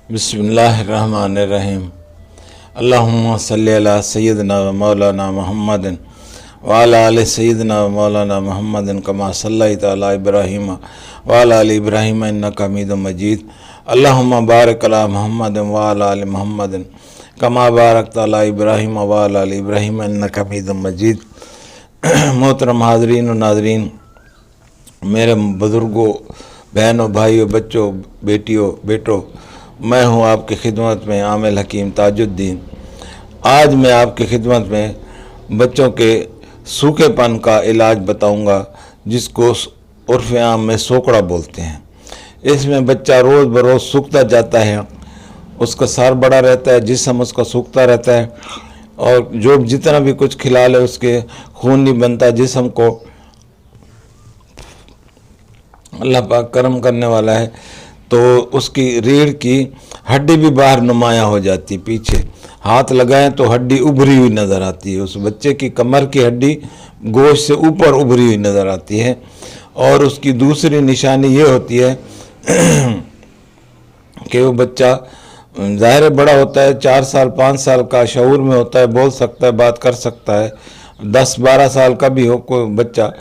बिस्मिल्लाहिर्रहमानिर्रहीम। अल्लाहुम्मा सल्ली अला सय्यिदना व मौलाना मुहम्मदिन व अला आलि सय्यिदना व मौलाना मुहम्मदिन कमा सल्लैता अला इब्राहीम व अला आलि इब्राहीम इन्नका हमीदुम मजीद। अल्लाहुम्मा बारिक अला मुहम्मदिन व अला आलि मुहम्मदिन कमा बारकता अला इब्राहीम व अला आलि इब्राहीम इन्नका हमीदुम मजीद। मोहतरम हाज़रीन और नाज़रीन, मेरे बुज़ुर्गों, बहनों, भाइयों, बच्चों, बेटियों, बेटों, मैं हूं आपकी खिदमत में आमिल हकीम ताजुद्दीन। आज मैं आपकी खिदमत में बच्चों के सूखेपन का इलाज बताऊंगा, जिसको उर्फ़ आम में सोकड़ा बोलते हैं। इसमें बच्चा रोज़ बरोज़ सूखता जाता है, उसका सर बड़ा रहता है, जिस्म उसका सूखता रहता है, और जो जितना भी कुछ खिला ले उसके खून नहीं बनता। जिस्म को अल्लाह पाक करम करने वाला है तो उसकी रीढ़ की हड्डी भी बाहर नुमायाँ हो जाती, पीछे हाथ लगाएं तो हड्डी उभरी हुई नज़र आती है। उस बच्चे की कमर की हड्डी गोश्त से ऊपर उभरी हुई नज़र आती है। और उसकी दूसरी निशानी ये होती है कि वो बच्चा ज़ाहिर बड़ा होता है, 4 साल 5 साल का, शऊर में होता है, बोल सकता है, बात कर सकता है। 10-12 साल का भी हो कोई बच्चा,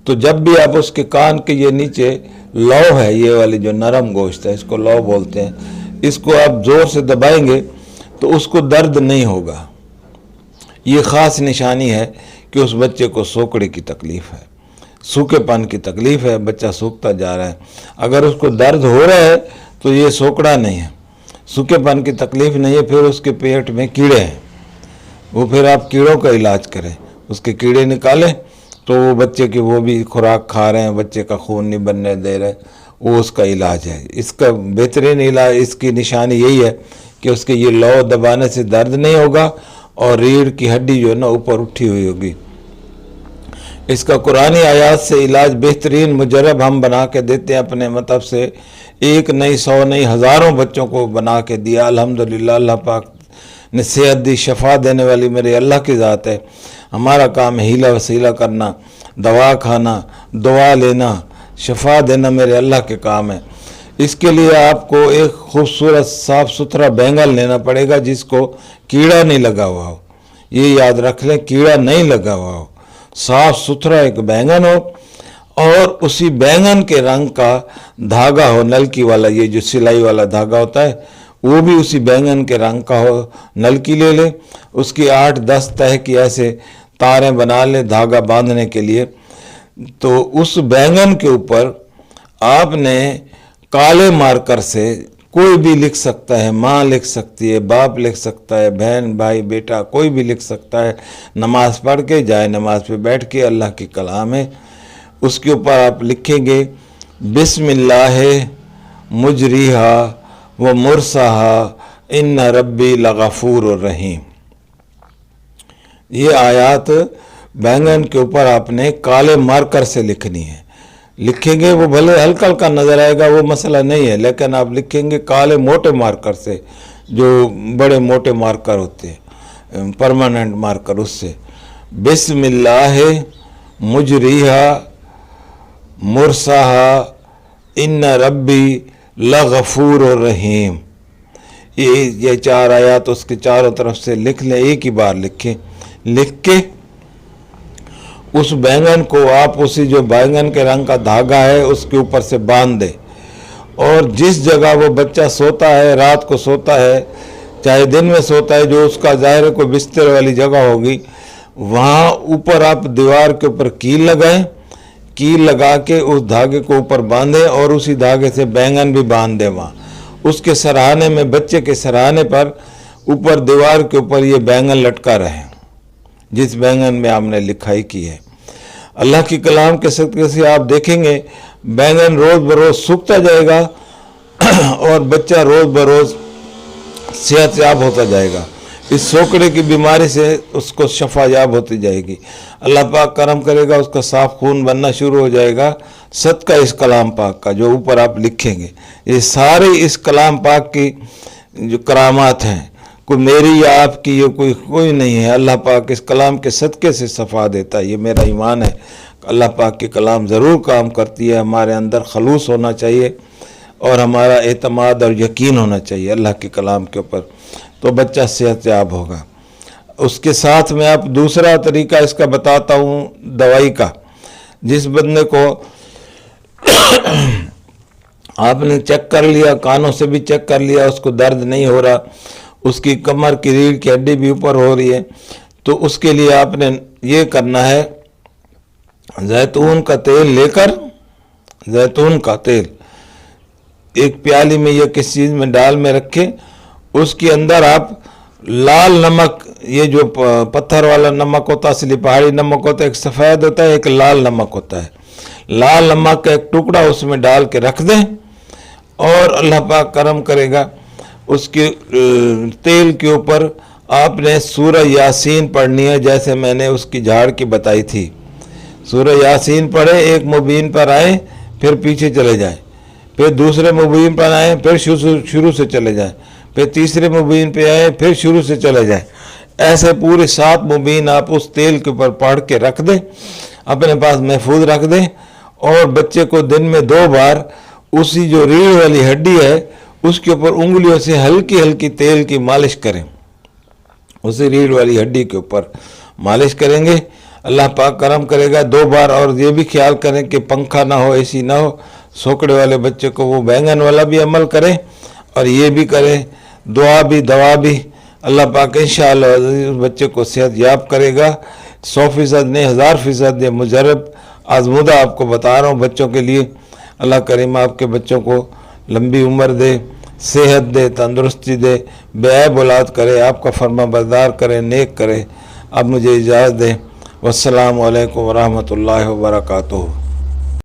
तो जब भी आप उसके कान के ये नीचे लौ है, ये वाली जो नरम गोश्त है, इसको लौ बोलते हैं, इसको आप ज़ोर से दबाएंगे तो उसको दर्द नहीं होगा। ये ख़ास निशानी है कि उस बच्चे को सोकड़े की तकलीफ़ है, सूखेपन की तकलीफ़ है, बच्चा सूखता जा रहा है। अगर उसको दर्द हो रहा है तो ये सोकड़ा नहीं है, सूखेपन की तकलीफ़ नहीं है। फिर उसके पेट में कीड़े हैं, वो फिर आप कीड़ों का इलाज करें, उसके कीड़े निकालें तो वो बच्चे की वो भी खुराक खा रहे हैं, बच्चे का खून नहीं बनने दे रहे, वो उसका इलाज है। इसका बेहतरीन इलाज, इसकी निशानी यही है कि उसके ये लौ दबाने से दर्द नहीं होगा और रीढ़ की हड्डी जो है ना ऊपर उठी हुई होगी। इसका कुरानी आयात से इलाज बेहतरीन मुजरब हम बना के देते हैं अपने मतलब से। एक नहीं, 100 नहीं, हज़ारों बच्चों को बना के दिया अल्हम्दुलिल्लाह। अल्लाह पाक ने सेहत दी, शफा देने वाली मेरे अल्लाह की ज़ात है। हमारा काम है हीला वसीला करना, दवा खाना, दुआ लेना, शफा देना मेरे अल्लाह के काम है। इसके लिए आपको एक खूबसूरत साफ़ सुथरा बैंगन लेना पड़ेगा जिसको कीड़ा नहीं लगा हुआ हो। ये याद रख लें, कीड़ा नहीं लगा हुआ हो, साफ़ सुथरा एक बैंगन हो, और उसी बैंगन के रंग का धागा हो, नलकी वाला, ये जो सिलाई वाला धागा होता है वो भी उसी बैंगन के रंग का हो। नलकी ले ले, उसकी 8-10 तह की ऐसे तारें बना ले धागा बांधने के लिए। तो उस बैंगन के ऊपर आपने काले मार्कर से कोई भी लिख सकता है, माँ लिख सकती है, बाप लिख सकता है, बहन भाई बेटा कोई भी लिख सकता है। नमाज पढ़ के जाए, नमाज पे बैठ के, अल्लाह की कलाम है, उसके ऊपर आप लिखेंगे बिस्मिल्लाह मुजरिहा व मुरसाहा इन्न रब्बी लगफूर रहीम। ये आयत बैंगन के ऊपर आपने काले मार्कर से लिखनी है। लिखेंगे वो भले हल्का हल्का नज़र आएगा, वो मसला नहीं है, लेकिन आप लिखेंगे काले मोटे मार्कर से, जो बड़े मोटे मार्कर होते हैं, परमानेंट मार्कर, उससे। बिस्मिल्लाह मुजरिहा मुरसाहा इन्न रब्बी लगफूर रहीम। ये 4 आयत उसके चारों तरफ से लिख लें, एक ही बार लिखें। लिख के उस बैंगन को आप उसी जो बैंगन के रंग का धागा है उसके ऊपर से बांध दें, और जिस जगह वो बच्चा सोता है, रात को सोता है, चाहे दिन में सोता है, जो उसका ज़ाहिर कोई बिस्तर वाली जगह होगी, वहाँ ऊपर आप दीवार के ऊपर कील लगाएं, कील लगा के उस धागे को ऊपर बांधें और उसी धागे से बैंगन भी बांध दें वहाँ। उसके सराहने में, बच्चे के सराहने पर ऊपर दीवार के ऊपर ये बैंगन लटका रहे जिस बैंगन में आपने लिखाई की है। अल्लाह की कलाम के सदक़े से आप देखेंगे बैंगन रोज़ बरोज़ सूखता जाएगा और बच्चा रोज़ बरोज़ सेहतयाब होता जाएगा। इस सोकड़े की बीमारी से उसको शफायाब होती जाएगी। अल्लाह पाक करम करेगा, उसका साफ़ खून बनना शुरू हो जाएगा सदका इस कलाम पाक का जो ऊपर आप लिखेंगे। ये सारे इस कलाम पाक की जो करामात हैं, कोई मेरी या आपकी ये कोई नहीं है। अल्लाह पाक इस कलाम के सदक़े से सफ़ा देता है, ये मेरा ईमान है। अल्लाह पाक की कलाम ज़रूर काम करती है। हमारे अंदर खलूस होना चाहिए, اور ہمارا اعتماد اور یقین ہونا چاہیے اللہ کے کلام کے اوپر، تو بچہ صحت یاب ہوگا۔ اس کے ساتھ میں آپ دوسرا طریقہ اس کا بتاتا ہوں دوائی کا۔ جس بندے کو آپ نے چیک کر لیا، کانوں سے بھی چیک کر لیا، اس کو درد نہیں ہو رہا، اس کی کمر کی ریڑھ کی ہڈی بھی اوپر ہو رہی ہے، تو اس کے لیے آپ نے یہ کرنا ہے، زیتون کا تیل لے کر، زیتون کا تیل ایک پیالی میں یا کسی چیز میں ڈال میں رکھے، اس کے اندر آپ لال نمک، یہ جو پتھر والا نمک ہوتا ہے، اصلی پہاڑی نمک ہوتا ہے، ایک سفید ہوتا ہے، ایک لال نمک ہوتا ہے، لال نمک کا ایک ٹکڑا اس میں ڈال کے رکھ دیں، اور اللہ پاک کرم کرے گا، اس کے تیل کے اوپر آپ نے سورہ یاسین پڑھنی ہے، جیسے میں نے اس کی جھاڑ کی بتائی تھی۔ سورہ یاسین پڑھے، ایک مبین پر آئیں، پھر پیچھے چلے جائیں، پھر دوسرے مبین پر آئیں، پھر شروع سے چلے جائیں، پھر تیسرے مبین پہ آئیں، پھر شروع سے چلے جائیں۔ ایسے پورے 7 مبین آپ اس تیل کے اوپر پڑھ کے رکھ دیں، اپنے پاس محفوظ رکھ دیں، اور بچے کو دن میں 2 بار اسی جو ریڑھ والی ہڈی ہے اس کے اوپر انگلیوں سے ہلکی ہلکی تیل کی مالش کریں، اسی ریڑھ والی ہڈی کے اوپر مالش کریں گے، اللہ پاک کرم کرے گا 2 بار۔ اور یہ بھی خیال کریں کہ پنکھا نہ ہو، اے سی نہ ہو، سوکڑے والے بچے کو وہ بینگن والا بھی عمل کریں، اور یہ بھی کریں، دعا بھی دوا بھی، اللہ پاک انشاءاللہ اس بچے کو صحت یاب کرے گا۔ 100% نہیں، 1000% یہ مجرب آزمودہ آپ کو بتا رہا ہوں بچوں کے لیے۔ اللہ کریم آپ کے بچوں کو لمبی عمر دے، صحت دے، تندرستی دے، بے عیب اولاد کرے، آپ کا فرما بردار کرے، نیک کرے۔ اب مجھے اجازت دیں، والسلام علیکم ورحمۃ اللہ وبرکاتہ۔